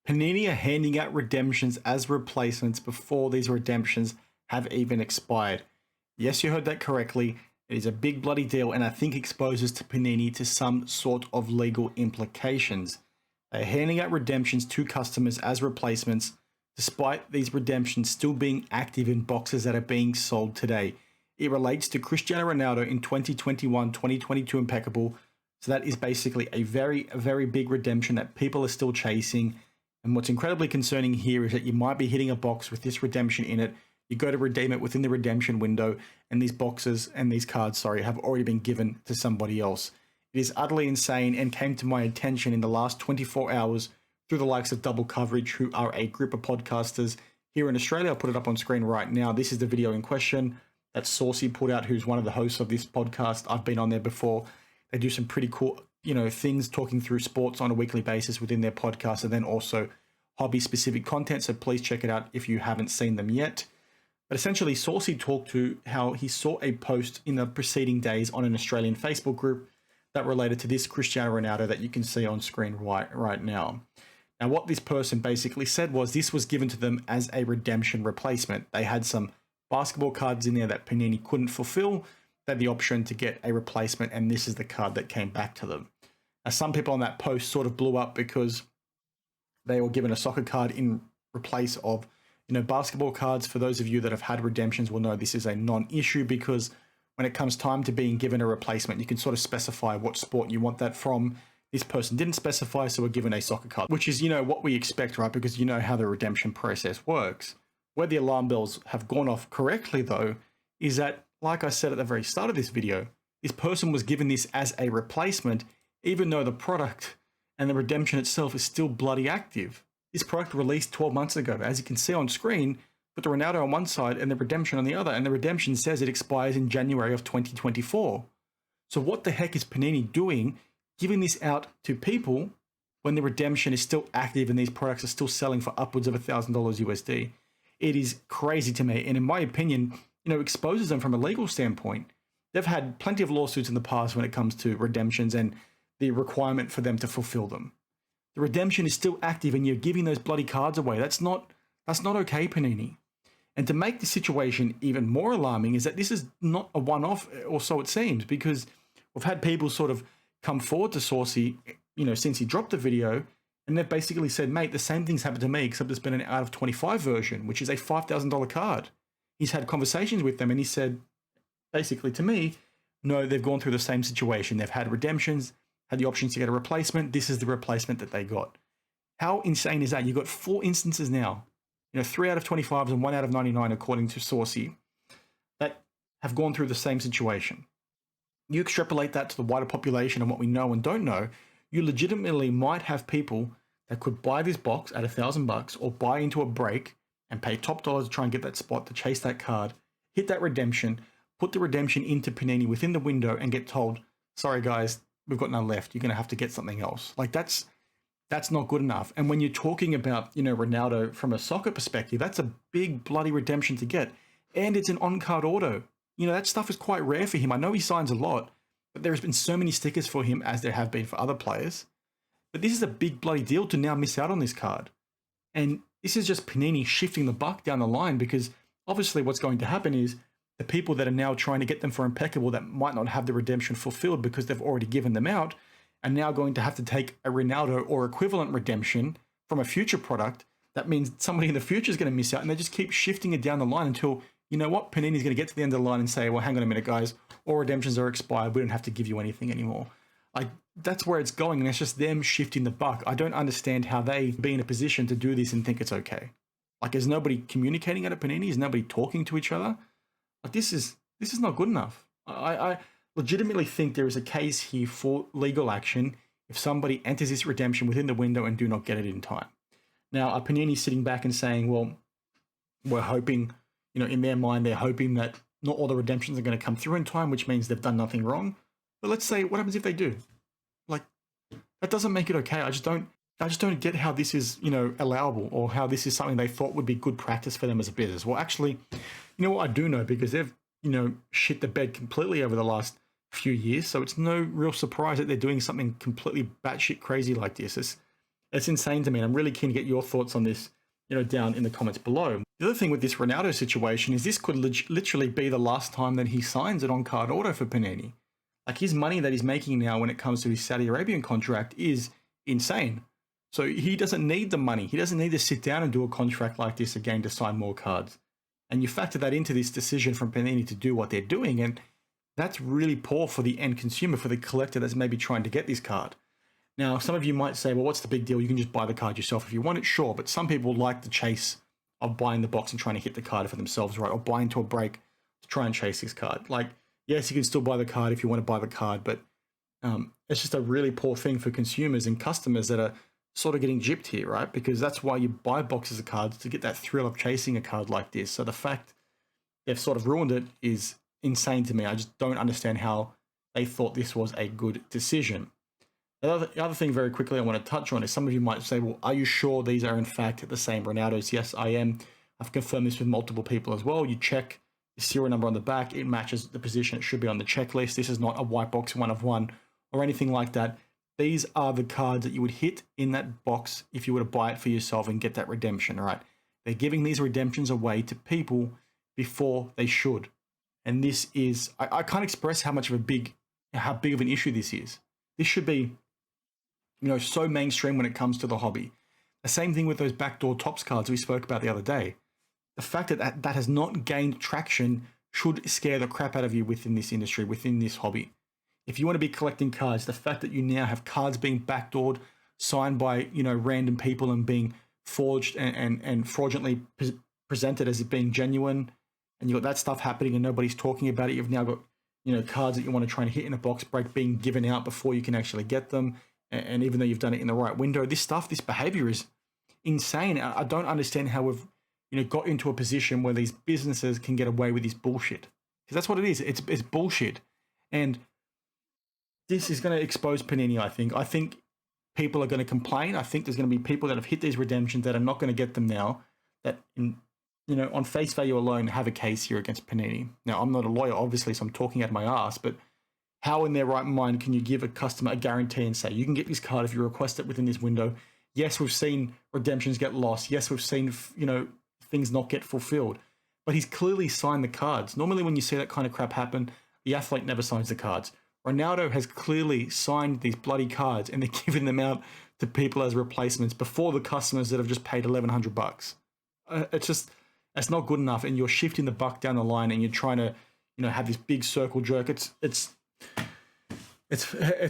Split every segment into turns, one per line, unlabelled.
Panini are handing out redemptions as replacements before these redemptions have even expired. Yes, you heard that correctly. It is a big bloody deal, and I think exposes to Panini to some sort of legal implications. They're handing out redemptions to customers as replacements, despite these redemptions still being active in boxes that are being sold today. It relates to Cristiano Ronaldo in 2021-2022 impeccable. So that is basically a very big redemption that people are still chasing. And what's incredibly concerning here is that you might be hitting a box with this redemption in it. You go to redeem it within the redemption window, and these boxes and these cards, have already been given to somebody else. It is utterly insane and came to my attention in the last 24 hours through the likes of Double Coverage, who are a group of podcasters here in Australia. I'll put it up on screen right now. This is the video in question that Saucy put out, who's one of the hosts of this podcast. I've been on there before. They do some pretty cool, things talking through sports on a weekly basis within their podcast, and then also hobby-specific content. So please check it out if you haven't seen them yet. But essentially, Saucy talked to how he saw a post in the preceding days on an Australian Facebook group that related to this Cristiano Ronaldo that you can see on screen right now. Now, what this person basically said was this was given to them as a redemption replacement. They had some basketball cards in there that Panini couldn't fulfill. They had the option to get a replacement, and this is the card that came back to them. Now, some people on that post sort of blew up because they were given a soccer card in replace of basketball cards. For those of you that have had redemptions will know this is a non-issue, because when it comes time to being given a replacement, you can sort of specify what sport you want that from. This person didn't specify, so we're given a soccer card, which is, what we expect, right? Because you know how the redemption process works. Where the alarm bells have gone off correctly, though, is that, like I said at the very start of this video, this person was given this as a replacement, even though the product and the redemption itself is still bloody active. This product released 12 months ago, as you can see on screen, with the Ronaldo on one side and the redemption on the other, and the redemption says it expires in January of 2024. So what the heck is Panini doing, giving this out to people when the redemption is still active and these products are still selling for upwards of $1,000 USD? It is crazy to me, and in my opinion, exposes them from a legal standpoint. They've had plenty of lawsuits in the past when it comes to redemptions and the requirement for them to fulfill them. The redemption is still active and you're giving those bloody cards away. That's not okay, Panini. And to make the situation even more alarming is that this is not a one-off, or so it seems, because we've had people sort of come forward to Saucy, since he dropped the video, and they've basically said, mate, the same thing's happened to me, except it's been an out of 25 version, which is a $5,000 card. He's had conversations with them and he said, basically to me, no, they've gone through the same situation. They've had redemptions, had the options to get a replacement. This is the replacement that they got. How insane is that? You've got 4 instances now, 3 out of 25s and 1 out of 99, according to Saucy, that have gone through the same situation. You extrapolate that to the wider population and what we know and don't know, you legitimately might have people that could buy this box at $1,000 or buy into a break and pay top dollar to try and get that spot, to chase that card, hit that redemption, put the redemption into Panini within the window and get told, sorry guys, we've got none left. You're going to have to get something else. Like that's not good enough. And when you're talking about, Ronaldo from a soccer perspective, that's a big bloody redemption to get. And it's an on-card auto. That stuff is quite rare for him. I know he signs a lot, but there has been so many stickers for him as there have been for other players. But this is a big bloody deal to now miss out on this card. And this is just Panini shifting the buck down the line, because obviously what's going to happen is the people that are now trying to get them for impeccable that might not have the redemption fulfilled because they've already given them out are now going to have to take a Ronaldo or equivalent redemption from a future product. That means somebody in the future is going to miss out, and they just keep shifting it down the line until, Panini's going to get to the end of the line and say, well, hang on a minute, guys, all redemptions are expired. We don't have to give you anything anymore. That's where it's going, and it's just them shifting the buck. I don't understand how they be in a position to do this and think it's okay. Is nobody communicating at a Panini? Is nobody talking to each other? This is not good enough. I legitimately think there is a case here for legal action if somebody enters this redemption within the window and do not get it in time. Now, are Panini sitting back and saying, well, we're hoping, in their mind, they're hoping that not all the redemptions are going to come through in time, which means they've done nothing wrong. But let's say, what happens if they do? That doesn't make it okay. I just don't get how this is, allowable, or how this is something they thought would be good practice for them as a business. Well, actually, what I do know, because they've, shit the bed completely over the last few years. So it's no real surprise that they're doing something completely batshit crazy like this. It's insane to me. And I'm really keen to get your thoughts on this, down in the comments below. The other thing with this Ronaldo situation is this could literally be the last time that he signs an on-card auto for Panini. Like, his money that he's making now when it comes to his Saudi Arabian contract is insane. So he doesn't need the money. He doesn't need to sit down and do a contract like this again to sign more cards. And you factor that into this decision from Panini to do what they're doing, and that's really poor for the end consumer, for the collector that's maybe trying to get this card. Now, some of you might say, well, what's the big deal? You can just buy the card yourself if you want it, sure. But some people like the chase of buying the box and trying to hit the card for themselves, right? Or buying to a break to try and chase this card. Like, yes, you can still buy the card if you want to buy the card, but it's just a really poor thing for consumers and customers that are sort of getting gypped here, right? Because that's why you buy boxes of cards, to get that thrill of chasing a card like this. So the fact they've sort of ruined it is insane to me. I just don't understand how they thought this was a good decision. The other thing very quickly I want to touch on is some of you might say, well, are you sure these are in fact the same Ronaldos? Yes, I am. I've confirmed this with multiple people as well. You check the serial number on the back, it matches the position it should be on the checklist. This is not a white box 1 of 1 or anything like that. These are the cards that you would hit in that box if you were to buy it for yourself and get that redemption, right? They're giving these redemptions away to people before they should. And this is, I can't express how big of an issue this is. This should be, so mainstream when it comes to the hobby. The same thing with those backdoor tops cards we spoke about the other day. The fact that that has not gained traction should scare the crap out of you within this industry, within this hobby. If you want to be collecting cards, the fact that you now have cards being backdoored, signed by, random people and being forged and fraudulently presented as it being genuine, and you've got that stuff happening and nobody's talking about it. You've now got, cards that you want to try and hit in a box break being given out before you can actually get them. And even though you've done it in the right window, this behavior is insane. I don't understand how we've, got into a position where these businesses can get away with this bullshit. Because that's what it is. It's bullshit. And this is going to expose Panini, I think. I think people are going to complain. I think there's going to be people that have hit these redemptions that are not going to get them now, that, on face value alone, have a case here against Panini. Now, I'm not a lawyer, obviously, so I'm talking out my ass, but how in their right mind can you give a customer a guarantee and say, you can get this card if you request it within this window? Yes, we've seen redemptions get lost. Yes, we've seen, things not get fulfilled. But he's clearly signed the cards. Normally when you see that kind of crap happen, the athlete never signs the cards. Ronaldo has clearly signed these bloody cards and they're giving them out to people as replacements before the customers that have just paid $1,100. It's not good enough. And you're shifting the buck down the line and you're trying to, have this big circle jerk. It's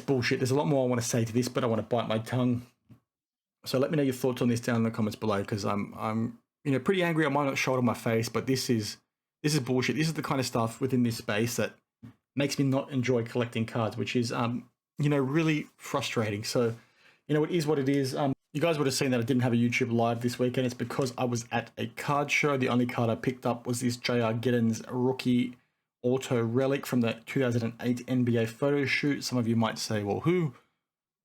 bullshit. There's a lot more I want to say to this, but I want to bite my tongue. So let me know your thoughts on this down in the comments below, because I'm pretty angry. I might not show it on my face, but this is bullshit. This is the kind of stuff within this space that makes me not enjoy collecting cards, which is really frustrating. So it is what it is. You guys would have seen that I didn't have a YouTube live this weekend. It's because I was at a card show. The only card I picked up was this J.R. Giddens rookie auto relic from the 2008 NBA photo shoot. Some of you might say, well, who?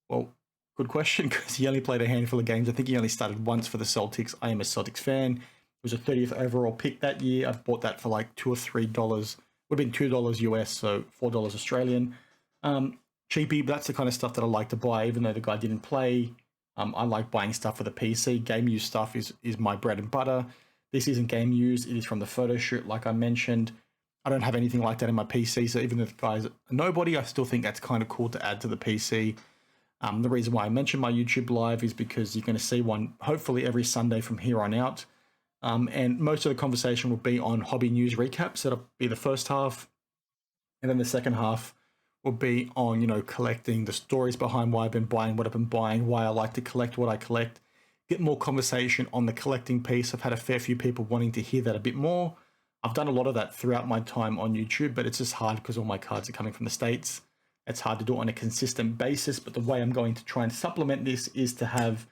Well, good question, because he only played a handful of games. I think he only started once for the Celtics. I am a Celtics fan. It was a 30th overall pick that year. I bought that for like $2 or $3. Would have been $2 US, so $4 Australian. Cheapy, but that's the kind of stuff that I like to buy, even though the guy didn't play. I like buying stuff for the PC. Game use stuff is my bread and butter. This isn't game used. It is from the photo shoot, like I mentioned. I don't have anything like that in my PC, so even if the guy's a nobody, I still think that's kind of cool to add to the PC. The reason why I mentioned my YouTube live is because you're going to see one hopefully every Sunday from here on out. And most of the conversation will be on hobby news recaps. That'll be the first half. And then the second half will be on, collecting, the stories behind why I've been buying what I've been buying, why I like to collect what I collect. Get more conversation on the collecting piece. I've had a fair few people wanting to hear that a bit more. I've done a lot of that throughout my time on YouTube, but it's just hard because all my cards are coming from the States. It's hard to do it on a consistent basis, but the way I'm going to try and supplement this is to have,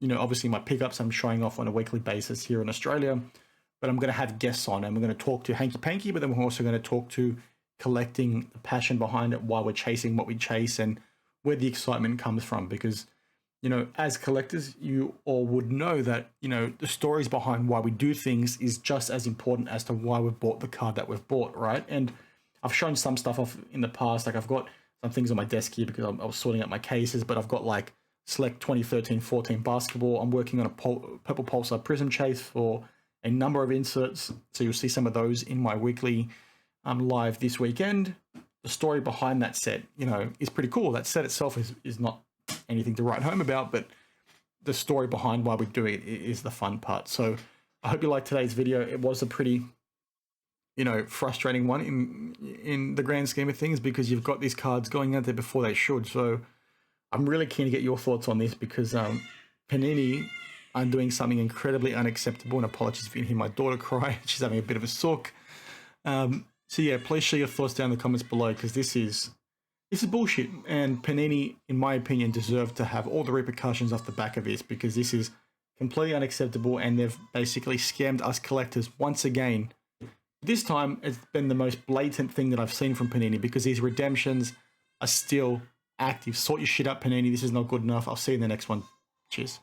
obviously my pickups I'm showing off on a weekly basis here in Australia, but I'm going to have guests on and we're going to talk to Hanky Panky, but then we're also going to talk to collecting, the passion behind it, why we're chasing what we chase and where the excitement comes from. Because, as collectors, you all would know that, the stories behind why we do things is just as important as to why we've bought the card that we've bought, right? And I've shown some stuff off in the past, like I've got some things on my desk here because I was sorting out my cases, but I've got like select 2013-14 basketball. I'm working on a Purple Pulsar Prism Chase for a number of inserts, so you'll see some of those in my weekly live this weekend. The story behind that set, is pretty cool. That set itself is not anything to write home about, but the story behind why we do it is the fun part. So I hope you liked today's video. It was a pretty, frustrating one in the grand scheme of things, because you've got these cards going out there before they should. So I'm really keen to get your thoughts on this, because Panini are doing something incredibly unacceptable, and apologies if you can hear my daughter cry. She's having a bit of a sook. So yeah, please share your thoughts down in the comments below, because this is bullshit, and Panini, in my opinion, deserve to have all the repercussions off the back of this, because this is completely unacceptable, and they've basically scammed us collectors once again. This time, it's been the most blatant thing that I've seen from Panini, because these redemptions are still active. Sort your shit out, Panini. This is not good enough. I'll see you in the next one. Cheers.